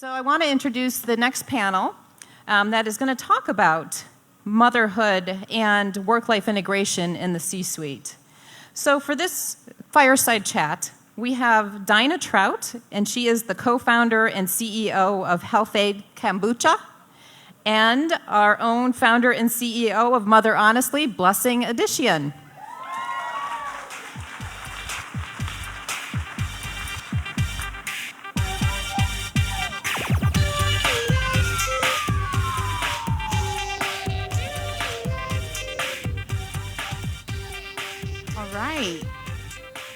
So I want to introduce the next panel that is going to talk about motherhood and work-life integration in the C-suite. So for this fireside chat, we have Dinah Trout, and she is the co-founder and CEO of Health Aid Kombucha, and our own founder and CEO of Mother Honestly, Blessing Addition. All right.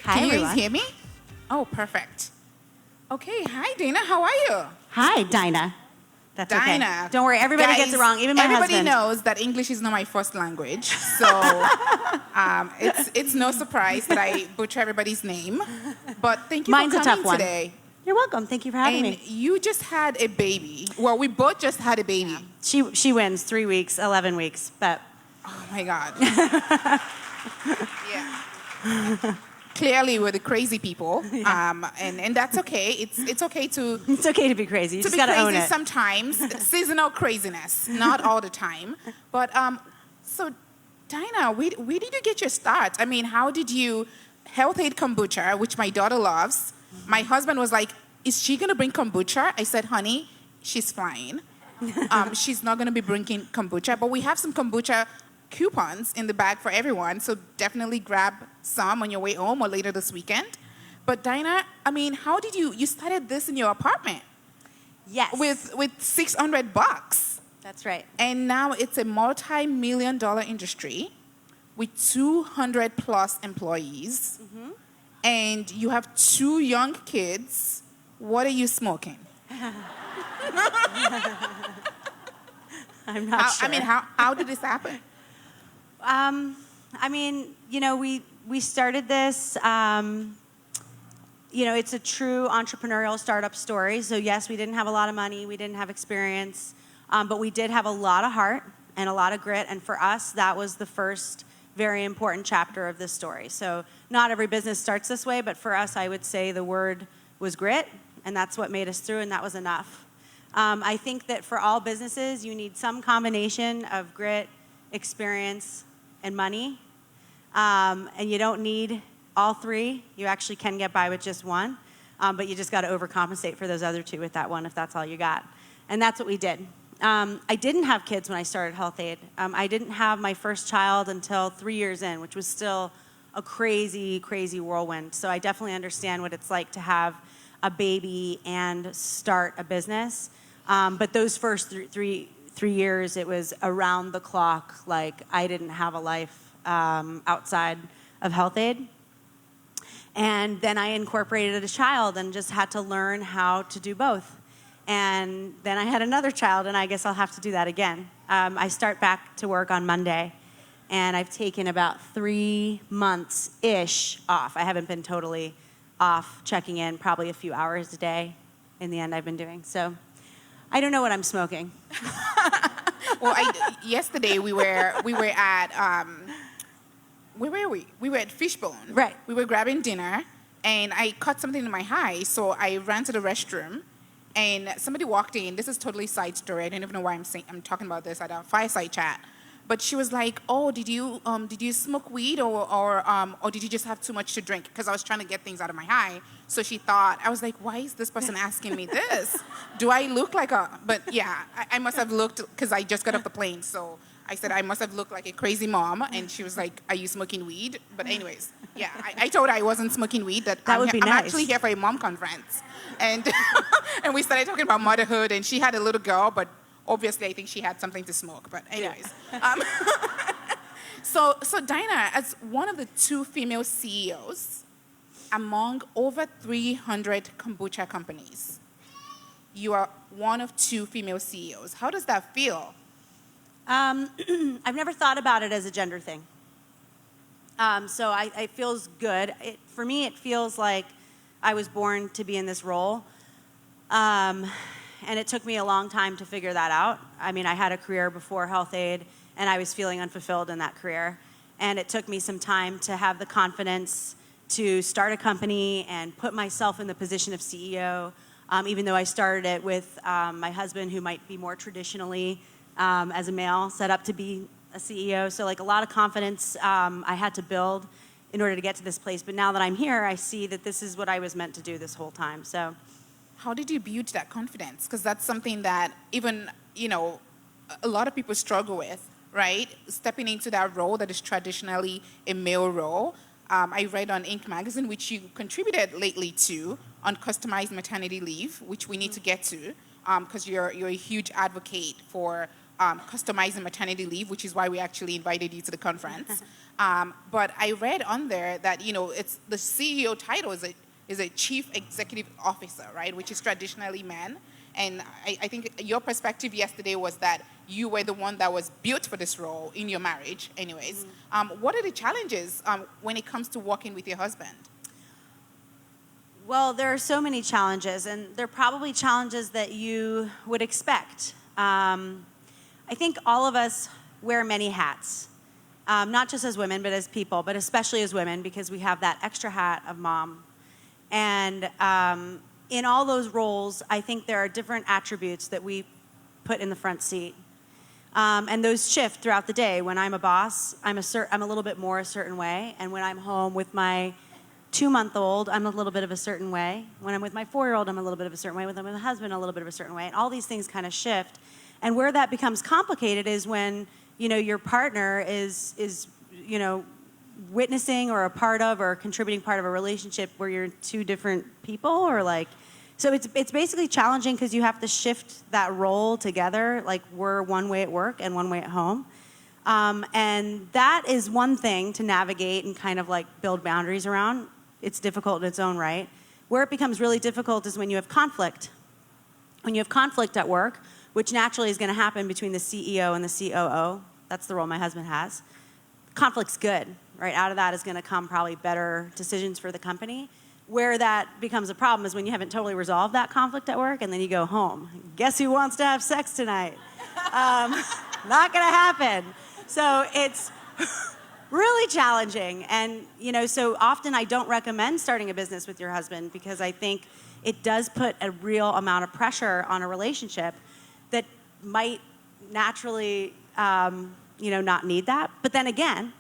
Hi, Can you everyone. guys hear me? Oh, perfect. Okay. Hi, Dana. How are you? Hi, Dinah. That's okay. Dinah. Don't worry, everybody Guys, gets it wrong, even my everybody husband. knows that English is not my first language, so it's no surprise that I butcher everybody's name. But thank you Mine's for a coming tough one. today. You're welcome. Thank you for having And me. you just had a baby. Well, we both just had a baby. She wins 3 weeks, 11 weeks, but Oh my God. Yeah. Clearly, we're the crazy people, and that's okay. It's okay to it's okay to be crazy. You to just be got to own crazy it. sometimes. Seasonal craziness, not all the time. But so, Dinah, where did you get your start? I mean, how did you Health Aid Kombucha, which my daughter loves? My husband was like, "Is she gonna bring kombucha?" I said, "Honey, she's flying. She's not gonna be bringing kombucha, but we have some kombucha coupons in the bag for everyone, so definitely grab some on your way home or later this weekend." But Dinah, I mean, how did you started this in your apartment Yes. with $600, That's right. and now it's a multi-million-dollar industry with 200 plus employees, and you have 2 young kids. What are you smoking? I'm not sure. I mean, how did this happen? I mean, we started this, it's a true entrepreneurial startup story. So yes, we didn't have a lot of money, we didn't have experience, but we did have a lot of heart and a lot of grit. And for us, that was the first very important chapter of this story. So not every business starts this way, but for us, I would say the word was grit, and that's what made us through, and that was enough. I think that for all businesses, you need some combination of grit, experience, and money. And you don't need all 3. You actually can get by with just one, but you just got to overcompensate for those other 2 with that one if that's all you got. And that's what we did. I didn't have kids when I started Health Aid. I didn't have my first child until 3 years in, which was still a crazy, crazy whirlwind. So I definitely understand what it's like to have a baby and start a business. But those first 3 years, it was around the clock. Like, I didn't have a life outside of Health Aid. And then I incorporated a child and just had to learn how to do both. And then I had another child, and I guess I'll have to do that again. I start back to work on Monday, and I've taken about 3 months-ish off. I haven't been totally off, checking in probably a few hours a day in the end I've been doing. So I don't know what I'm smoking. Well, yesterday we were at where were we? We were at Fishbone. Right. We were grabbing dinner, and I caught something in my eye, so I ran to the restroom, and somebody walked in. This is totally side story. I don't even know why I'm talking about this at a fireside chat. But she was like, "Oh, did you smoke weed or did you just have too much to drink?" Because I was trying to get things out of my eye. So she thought, I was like, "Why is this person asking me this? Do I look like a?" But yeah, I must have looked, because I just got off the plane. So I said I must have looked like a crazy mom, and she was like, "Are you smoking weed?" But anyways, yeah, I told her I wasn't smoking weed. That would be I'm nice. actually here for a mom conference, and and we started talking about motherhood, and she had a little girl, but obviously I think she had something to smoke. But anyways. So Dinah, as one of the 2 female CEOs among over 300 kombucha companies, you are one of 2 female CEOs. How does that feel? I've never thought about it as a gender thing. So it feels good. For me, it feels like I was born to be in this role. And it took me a long time to figure that out. I mean, I had a career before Health Aid, and I was feeling unfulfilled in that career. And it took me some time to have the confidence to start a company and put myself in the position of CEO. even though I started it with my husband, who might be more traditionally, as a male, set up to be a CEO. So like a lot of confidence I had to build in order to get to this place. But now that I'm here, I see that this is what I was meant to do this whole time. So How did you build that confidence? Because that's something that even, a lot of people struggle with, right? Stepping into that role that is traditionally a male role. I read on Inc. magazine, which you contributed lately to, on customized maternity leave, which we need to get to, because you're a huge advocate for customizing maternity leave, which is why we actually invited you to the conference. But I read on there that it's the CEO title is a chief executive officer, right, which is traditionally men. And I think your perspective yesterday was that you were the one that was built for this role in your marriage, anyways. What are the challenges when it comes to working with your husband? well, there are so many challenges, and they're probably challenges that you would expect. I think all of us wear many hats, not just as women, but as people, but especially as women, because we have that extra hat of mom. And in all those roles, I think there are different attributes that we put in the front seat. And those shift throughout the day. When I'm a boss, I'm a little bit more a certain way. And when I'm home with my 2-month-old, I'm a little bit of a certain way. When I'm with my 4-year-old, I'm a little bit of a certain way. When I'm with my husband, a little bit of a certain way. And all these things kind of shift. And where that becomes complicated is when, your partner is witnessing or a part of or a contributing part of a relationship where you're two different people, or like, so it's basically challenging because you have to shift that role together. Like, we're one way at work and one way at home. And that is one thing to navigate and kind of like build boundaries around. It's difficult in its own right. Where it becomes really difficult is when you have conflict. When you have conflict at work, which naturally is going to happen between the CEO and the COO. That's the role my husband has. Conflict's good, right? Out of that is going to come probably better decisions for the company. Where that becomes a problem is when you haven't totally resolved that conflict at work, and then you go home. Guess who wants to have sex tonight? Not going to happen. So it's really challenging. And, so often I don't recommend starting a business with your husband, because I think it does put a real amount of pressure on a relationship that might naturally, not need that. But then again,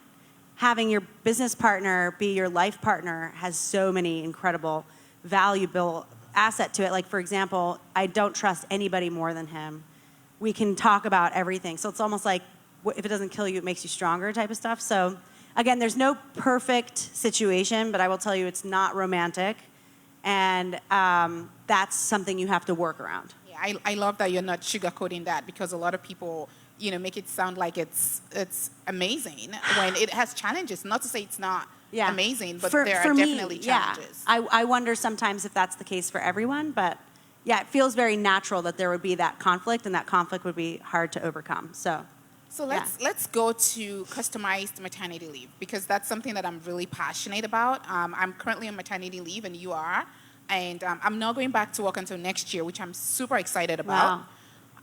having your business partner be your life partner has so many incredible, valuable asset to it. Like, for example, I don't trust anybody more than him. We can talk about everything. So it's almost like, if it doesn't kill you, it makes you stronger type of stuff. So again, there's no perfect situation, but I will tell you it's not romantic. And that's something you have to work around. Yeah, I love that you're not sugarcoating that, because a lot of people make it sound like it's amazing when it has challenges. Not to say it's not amazing, but there are definitely challenges. Yeah. I wonder sometimes if that's the case for everyone, but yeah, it feels very natural that there would be that conflict, and that conflict would be hard to overcome. So let's go to customized maternity leave, because that's something that I'm really passionate about. I'm currently on maternity leave, and you are. And I'm not going back to work until next year, which I'm super excited about. Wow.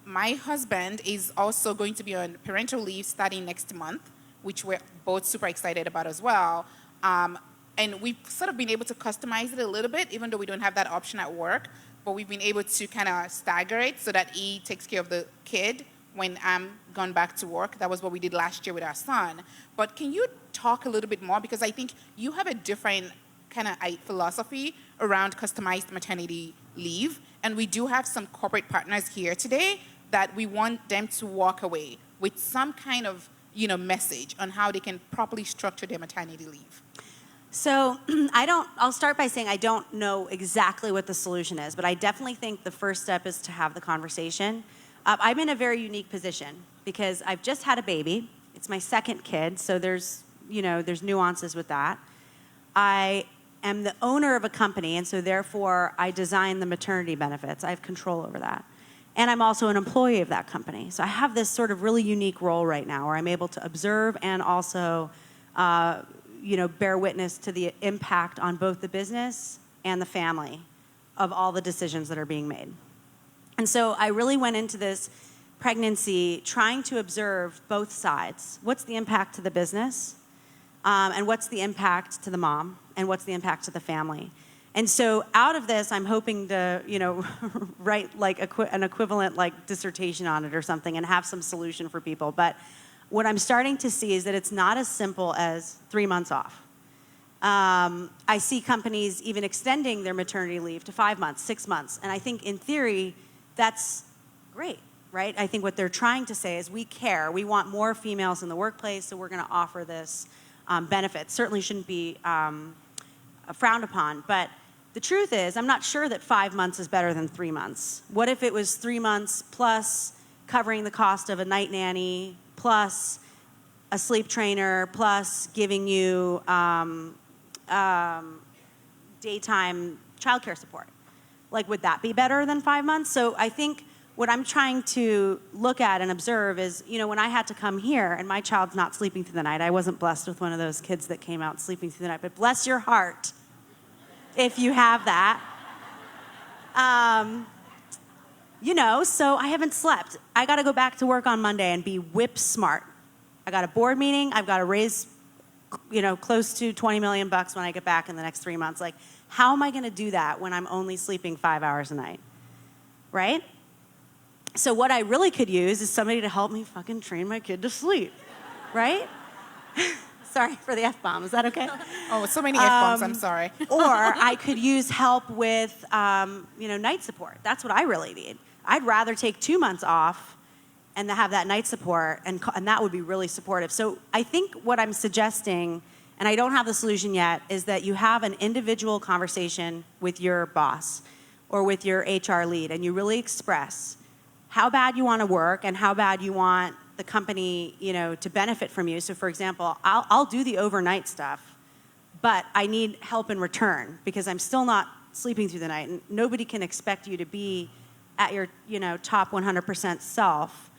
My husband is also going to be on parental leave starting next month, which we're both super excited about as well. And we've sort of been able to customize it a little bit, even though we don't have that option at work. But we've been able to kind of stagger it so that he takes care of the kid when I'm gone back to work. That was what we did last year with our son. But can you talk a little bit more? Because I think you have a different kind of philosophy around customized maternity leave. And we do have some corporate partners here today that we want them to walk away with some kind of message on how they can properly structure their maternity leave. So I'll start by saying I don't know exactly what the solution is, but I definitely think the first step is to have the conversation. I'm in a very unique position because I've just had a baby. It's my second kid, so there's nuances with that. I am the owner of a company, and so therefore I design the maternity benefits. I have control over that. And I'm also an employee of that company. So I have this sort of really unique role right now where I'm able to observe and also bear witness to the impact on both the business and the family of all the decisions that are being made. And so I really went into this pregnancy trying to observe both sides. What's the impact to the business? And what's the impact to the mom? And what's the impact to the family? And so out of this, I'm hoping to, write like an equivalent like dissertation on it or something and have some solution for people. But what I'm starting to see is that it's not as simple as 3 months off. I see companies even extending their maternity leave to 5 months, 6 months. And I think in theory, that's great, right? I think what they're trying to say is we care. We want more females in the workplace, so we're going to offer this benefit. Certainly shouldn't be frowned upon. But the truth is, I'm not sure that 5 months is better than 3 months. What if it was 3 months plus covering the cost of a night nanny, plus a sleep trainer, plus giving you daytime childcare support? Like, would that be better than 5 months? So I think what I'm trying to look at and observe is, when I had to come here and my child's not sleeping through the night, I wasn't blessed with one of those kids that came out sleeping through the night, but bless your heart if you have that. So I haven't slept. I got to go back to work on Monday and be whip smart. I got a board meeting. I've got to raise, close to $20 million when I get back in the next 3 months. Like, how am I going to do that when I'm only sleeping 5 hours a night, right? So what I really could use is somebody to help me fucking train my kid to sleep, right? Sorry for the F-bomb. Is that okay? Oh, so many F-bombs. I'm sorry. Or I could use help with, night support. That's what I really need. I'd rather take 2 months off and have that night support, and that would be really supportive. So I think what I'm suggesting, and I don't have the solution yet, is that you have an individual conversation with your boss or with your HR lead, and you really express how bad you want to work and how bad you want the company, to benefit from you. So, for example, I'll do the overnight stuff, but I need help in return because I'm still not sleeping through the night, and nobody can expect you to be at your, top 100% self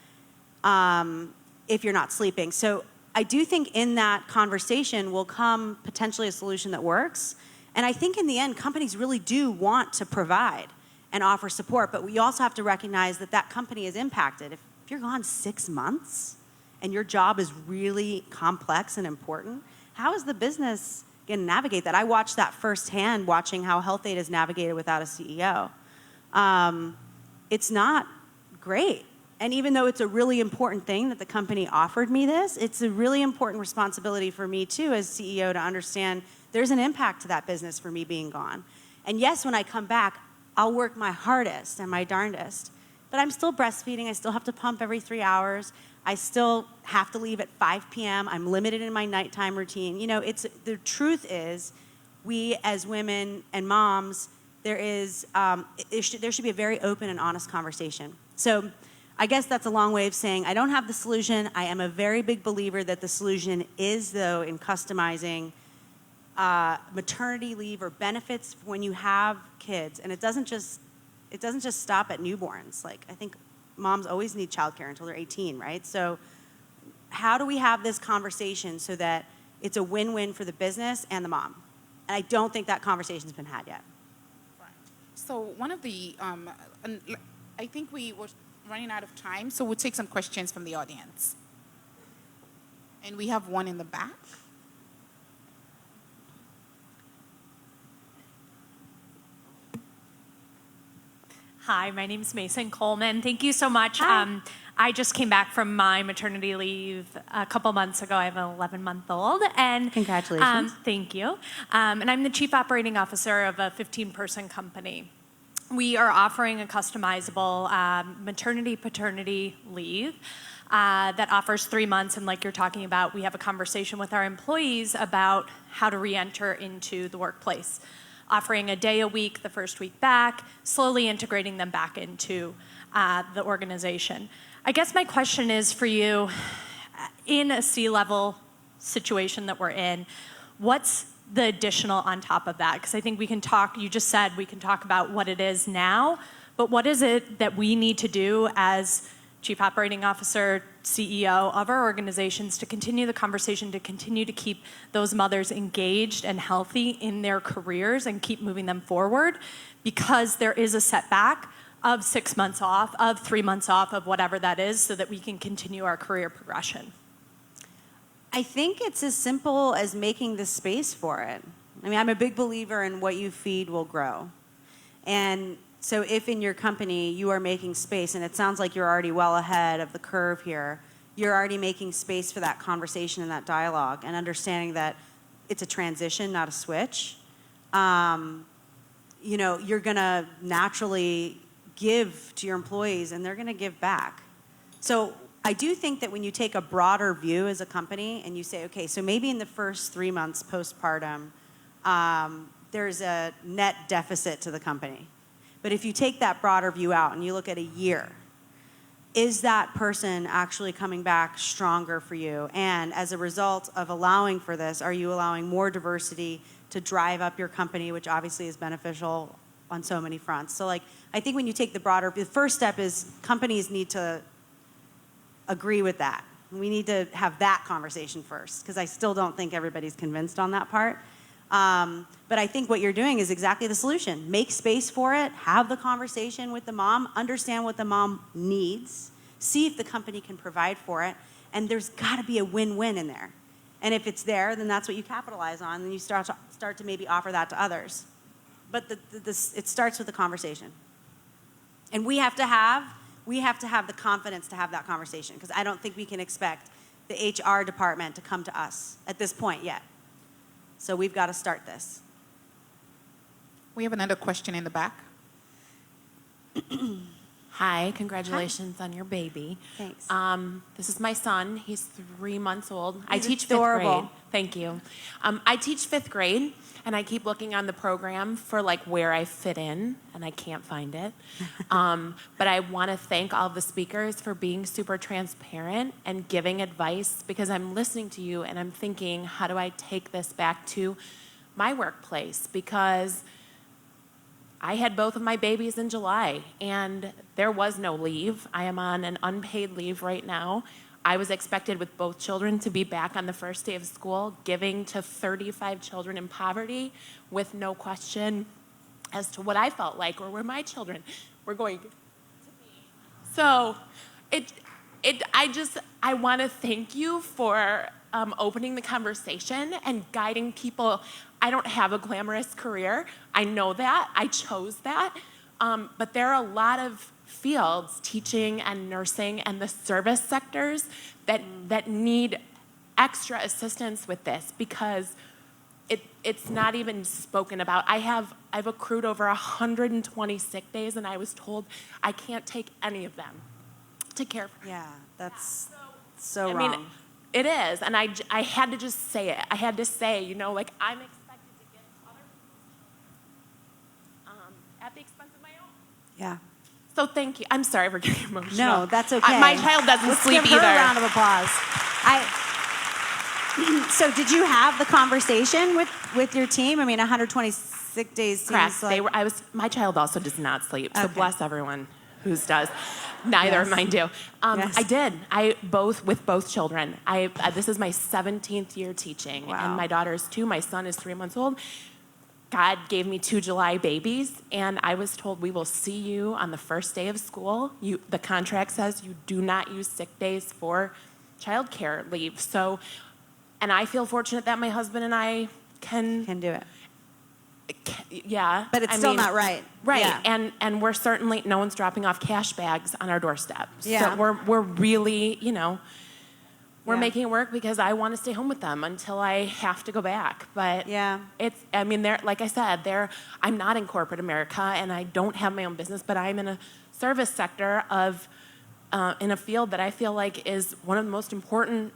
if you're not sleeping. So I do think in that conversation will come potentially a solution that works. And I think in the end, companies really do want to provide and offer support, but we also have to recognize that that company is impacted. If you're gone 6 months and your job is really complex and important, how is the business going to navigate that? I watched that firsthand, watching how Health Aid is navigated without a CEO. It's not great. And even though it's a really important thing that the company offered me this, it's a really important responsibility for me too as CEO to understand there's an impact to that business for me being gone. And yes, when I come back, I'll work my hardest and my darndest, but I'm still breastfeeding. I still have to pump every 3 hours. I still have to leave at 5 p.m. I'm limited in my nighttime routine. The truth is, we as women and moms, there should be a very open and honest conversation. So I guess that's a long way of saying I don't have the solution. I am a very big believer that the solution is, though, in customizing maternity leave or benefits when you have kids. And it doesn't just stop at newborns. Like, I think moms always need childcare until they're 18, right? So how do we have this conversation so that it's a win-win for the business and the mom? And I don't think that conversation's been had yet. Right. So one of the, I think we were running out of time, so we'll take some questions from the audience. And we have one in the back. Hi, my name is Mason Coleman. Thank you so much. Hi. I just came back from my maternity leave a couple months ago. I have an 11-month-old. And Congratulations. Thank you. And I'm the Chief Operating Officer of a 15-person company. We are offering a customizable maternity-paternity leave that offers 3 months. And like you're talking about, we have a conversation with our employees about how to re-enter into the workplace, offering a day a week, the first week back, slowly integrating them back into the organization. I guess my question is for you, in a C-level situation that we're in, what's the additional on top of that? Because I think we can talk, you just said we can talk about what it is now, but what is it that we need to do as Chief Operating Officer, CEO of our organizations to continue the conversation, to continue to keep those mothers engaged and healthy in their careers and keep moving them forward, because there is a setback of 6 months off, of 3 months off, of whatever that is, so that we can continue our career progression. I think it's as simple as making the space for it, I mean, I'm a big believer in what you feed will grow. And so if in your company you are making space, and it sounds like you're already well ahead of the curve here, you're already making space for that conversation and that dialogue and understanding that it's a transition, not a switch. You know, you're going to naturally give to your employees and they're going to give back. So I do think that when you take a broader view as a company and you say, okay, so maybe in the first 3 months postpartum, there's a net deficit to the company. But if you take that broader view out and you look at a year, is that person actually coming back stronger for you? And as a result of allowing for this, are you allowing more diversity to drive up your company, which obviously is beneficial on so many fronts? So like, I think when you take the first step is companies need to agree with that. We need to have that conversation first, because I still don't think everybody's convinced on that part. But I think what you're doing is exactly the solution. Make space for it, have the conversation with the mom, understand what the mom needs, see if the company can provide for it, and there's got to be a win-win in there. And if it's there, then that's what you capitalize on, and you start to maybe offer that to others. But it starts with the conversation. And we have to have the confidence to have that conversation, because I don't think we can expect the HR department to come to us at this point yet. So we've got to start this. We have another question in the back. Hi, congratulations on your baby. Thanks. This is my son. He's 3 months old. I He's teach adorable. 5th grade. Thank you. I teach 5th grade, and I keep looking on the program for like where I fit in, and I can't find it. But I want to thank all of the speakers for being super transparent and giving advice, because I'm listening to you and I'm thinking, how do I take this back to my workplace? Because I had both of my babies in July, and there was no leave. I am on an unpaid leave right now. I was expected with both children to be back on the first day of school, giving to 35 children in poverty with no question as to what I felt like or where my children were going to be. So I want to thank you for opening the conversation and guiding people. I don't have a glamorous career. I know that. I chose that. But there are a lot of fields, teaching and nursing and the service sectors, that need extra assistance with this, because it's not even spoken about. I've accrued over 120 sick days, and I was told I can't take any of them to care for. Yeah, that's so I wrong. mean, it is, and I had to just say it. I had to say, you know, like, I'm expected to give other people's at the expense of my own. Yeah. So thank you. I'm sorry for getting emotional. No, that's okay. My child doesn't Let's sleep give her either. a round of applause. So did you have the conversation with your team? I mean, 120 sick days seems Correct. like... My child also does not sleep. So Okay. bless everyone whose does. Neither of Yes. mine do. Yes. I did. With both children. This is my 17th year teaching, Wow. and my daughter is 2. My son is 3 months old. God gave me 2 July babies, and I was told, we will see you on the first day of school. The contract says you do not use sick days for childcare leave. So, and I feel fortunate that my husband and I can Can do it. yeah. But it's still not right. Right. Yeah. And we're certainly, no one's dropping off cash bags on our doorstep. Yeah. So we're really, we're Yeah. making it work, because I want to stay home with them until I have to go back. But Yeah. they're, like I said, I'm not in corporate America, and I don't have my own business, but I'm in a service sector in a field that I feel like is one of the most important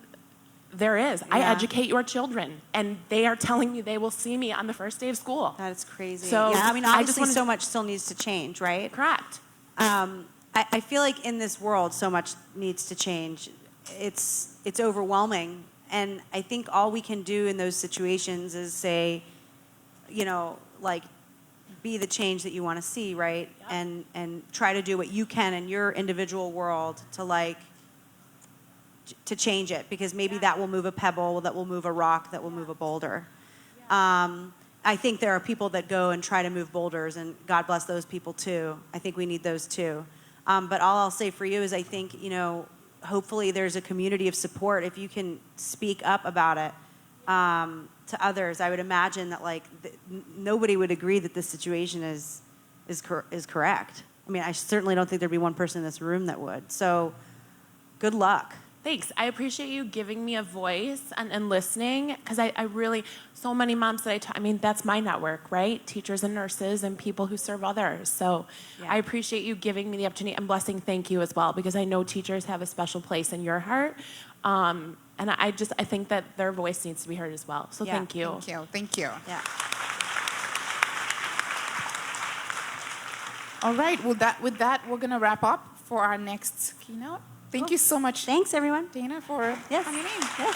there is. I Yeah. educate your children, and they are telling me they will see me on the first day of school. That is crazy. So, yeah, I mean, I just obviously wanna- so much still needs to change, right? Correct. I feel like in this world, so much needs to change. It's overwhelming. And I think all we can do in those situations is say, like, be the change that you want to see, right? Yep. And try to do what you can in your individual world to change it, because maybe that will move a pebble, that will move a rock, that will move a boulder. I think there are people that go and try to move boulders, and God bless those people too. I think we need those too. But all I'll say for you is I think, hopefully there's a community of support. If you can speak up about it, to others, I would imagine that like nobody would agree that this situation is correct. I mean, I certainly don't think there'd be one person in this room that would. So, good luck. Thanks. I appreciate you giving me a voice and listening, because I really, so many moms that I mean, that's my network, right? Teachers and nurses and people who serve others. So Yeah. I appreciate you giving me the opportunity. And Blessing, thank you as well, because I know teachers have a special place in your heart. And I think that their voice needs to be heard as well. So Yeah. thank you. Thank you. Thank you. Yeah. All right. Well, with that, we're going to wrap up for our next keynote. Thank you so much, Thanks, everyone. Dana, for Yes. coming in. Yes.